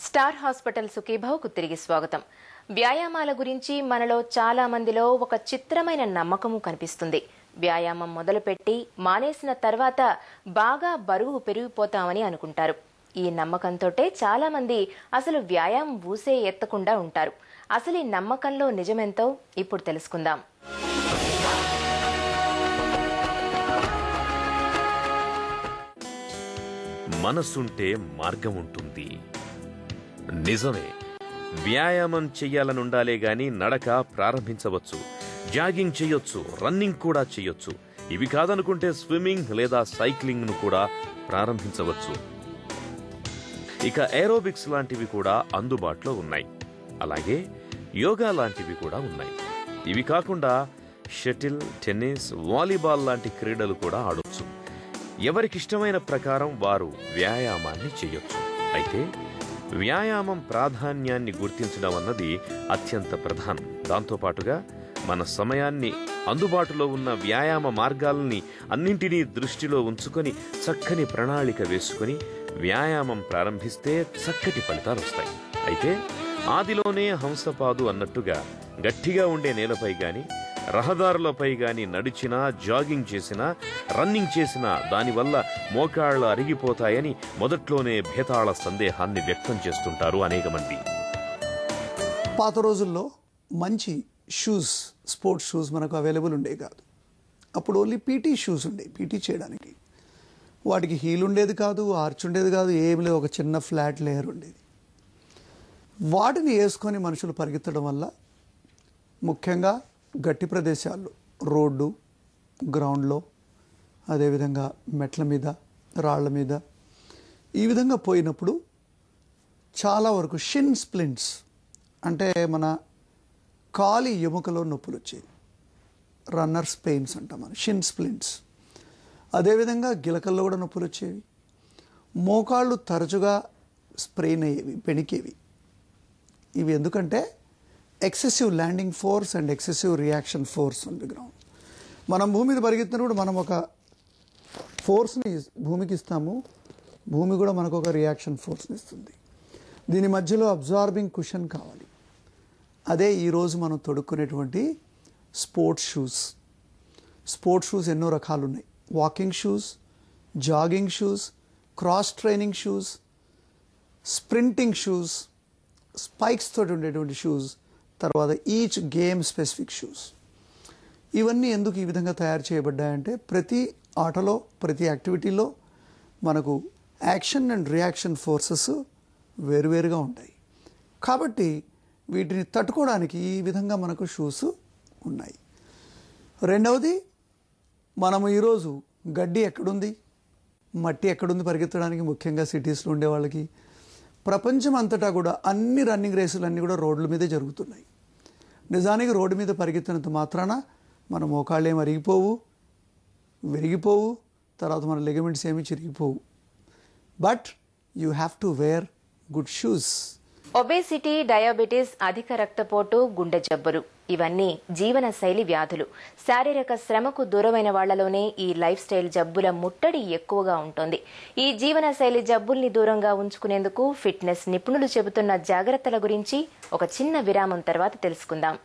Star hospital సుఖీభావ్కు తిరిగి స్వాగతం. వ్యాయామాల గురించి మనలో చాలా మందిలో ఒక చిత్రమైన నమ్మకము కనిపిస్తుంది. వ్యాయామం మొదలుపెట్టి మానేసిన తర్వాత బాగా బరువు పెరిగిపోతామని అనుకుంటారు. ఈ నమ్మకంతోటే చాలా మంది అసలు వ్యాయామం ఊసే ఎత్తకుండా ఉంటారు. అసలు ఈ నమ్మకంలో నిజమెంతో ఇప్పుడు తెలుసుకుందాం. మనసుంటే మార్గం ఉంటుంది. నిజమే, వ్యాయామం చెయ్యాలనుండాలే గాని నడక ప్రారంభించవచ్చు, జాగింగ్ చెయ్యొచ్చు, రన్నింగ్ కూడా చెయ్యొచ్చు. ఇవి కాదనుకుంటే స్విమ్మింగ్ లేదా సైక్లింగ్ ను కూడా ప్రారంభించవచ్చు. ఇక ఏరోబిక్స్ లాంటివి కూడా అందుబాటులో ఉన్నాయి. అలాగే యోగా లాంటివి కూడా ఉన్నాయి. ఇవి కాకుండా షటిల్, టెన్నిస్, వాలీబాల్ లాంటి క్రీడలు కూడా ఆడొచ్చు. ఎవరికిష్టమైన ప్రకారం వారు వ్యాయామాన్ని చెయ్యొచ్చు. అయితే వ్యాయామం ప్రాధాన్యాన్ని గుర్తించడం అన్నది అత్యంత ప్రధానం. దాంతోపాటుగా మన సమయాన్ని, అందుబాటులో ఉన్న వ్యాయామ మార్గాలని అన్నింటినీ దృష్టిలో ఉంచుకొని చక్కని ప్రణాళిక వేసుకుని వ్యాయామం ప్రారంభిస్తే చక్కటి ఫలితాలు వస్తాయి. అయితే ఆదిలోనే హంసపాదు అన్నట్టుగా గట్టిగా ఉండే నేలపై గాని, రహదారులపై గాని నడిచినా, జాగింగ్ చేసినా, రన్నింగ్ చేసినా దానివల్ల మోకాళ్లు అరిగిపోతాయని మొదట్లోనే భేతాళ సందేహాన్ని వ్యక్తం చేస్తుంటారు అనేక మంది. పాత రోజుల్లో మంచి షూస్, స్పోర్ట్స్ షూస్ మనకు అవైలబుల్ ఉండేవి కాదు. అప్పుడు ఓన్లీ పీటీ షూస్ ఉండేవి, పీటీ చేయడానికి. వాటికి హీల్ ఉండేది కాదు, ఆర్చ్ ఉండేది కాదు, ఏమి లేదు, ఒక చిన్న ఫ్లాట్ లేయర్ ఉండేది. వాటిని వేసుకొని మనుషులు పరిగెత్తడం వల్ల ముఖ్యంగా గట్టి ప్రదేశాల్లో, రోడ్డు, గ్రౌండ్లో, అదేవిధంగా మెట్ల మీద, రాళ్ల మీద ఈ విధంగా పోయినప్పుడు చాలా వరకు షిన్ స్ప్లింట్స్ అంటే మన కాలి ఎముకలో నొప్పులు వచ్చేవి. రన్నర్స్ పెయిన్స్ అంటాం మనం, షిన్ స్ప్లింట్స్. అదేవిధంగా గిలకల్లో కూడా నొప్పులు వచ్చేవి. మోకాళ్ళు తరచుగా స్ప్రెయిన్ అయ్యేవి, పెణికేవి. ఇవి ఎందుకంటే excessive landing force and excessive reaction force on the ground. మనం భూమి మీద పరిగెత్తినప్పుడు మనం ఒక ఫోర్స్ని భూమికి ఇస్తాము, భూమి కూడా మనకు ఒక రియాక్షన్ ఫోర్స్ని ఇస్తుంది. దీని మధ్యలో అబ్జార్బింగ్ కుషన్ కావాలి. అదే ఈరోజు మనం తొడుక్కునేటువంటి స్పోర్ట్స్ షూస్. స్పోర్ట్స్ షూస్ ఎన్నో రకాలు ఉన్నాయి. Walking shoes, jogging shoes, cross training shoes, sprinting shoes, spikes తోటి ఉండేటువంటి షూస్, తర్వాత ఈచ్ గేమ్ స్పెసిఫిక్ షూస్. ఇవన్నీ ఎందుకు ఈ విధంగా తయారు చేయబడ్డాయంటే ప్రతి ఆటలో, ప్రతి యాక్టివిటీలో మనకు యాక్షన్ అండ్ రియాక్షన్ ఫోర్సెస్ వేరువేరుగా ఉంటాయి. కాబట్టి వీటిని తట్టుకోవడానికి ఈ విధంగా మనకు షూస్ ఉన్నాయి. రెండవది, మనము ఈరోజు గడ్డి ఎక్కడుంది, మట్టి ఎక్కడుంది పరిగెత్తడానికి, ముఖ్యంగా సిటీస్లో ఉండే వాళ్ళకి. ప్రపంచం అంతటా కూడా అన్ని రన్నింగ్ రేసులు అన్నీ కూడా రోడ్ల మీదే జరుగుతున్నాయి. నిజానికి రోడ్డు మీద పరిగెత్తినంత మాత్రాన మన మోకాళ్ళు ఏమి అరిగిపోవు, విరిగిపోవు, తర్వాత మన లెగమెంట్స్ ఏమి చిరిగిపోవు. But you have to wear good shoes. Obesity, diabetes, అధిక రక్తపోటు, గుండె జబ్బులు ఇవన్నీ జీవన శైలి వ్యాధులు. శారీరక శ్రమకు దూరమైన వాళ్లలోనే ఈ లైఫ్ స్టైల్ జబ్బుల ముట్టడి ఎక్కువగా ఉంటుంది. ఈ జీవన శైలి జబ్బుల్ని దూరంగా ఉంచుకునేందుకు ఫిట్నెస్ నిపుణులు చెబుతున్న జాగ్రత్తల గురించి ఒక చిన్న విరామం తర్వాత తెలుసుకుందాం.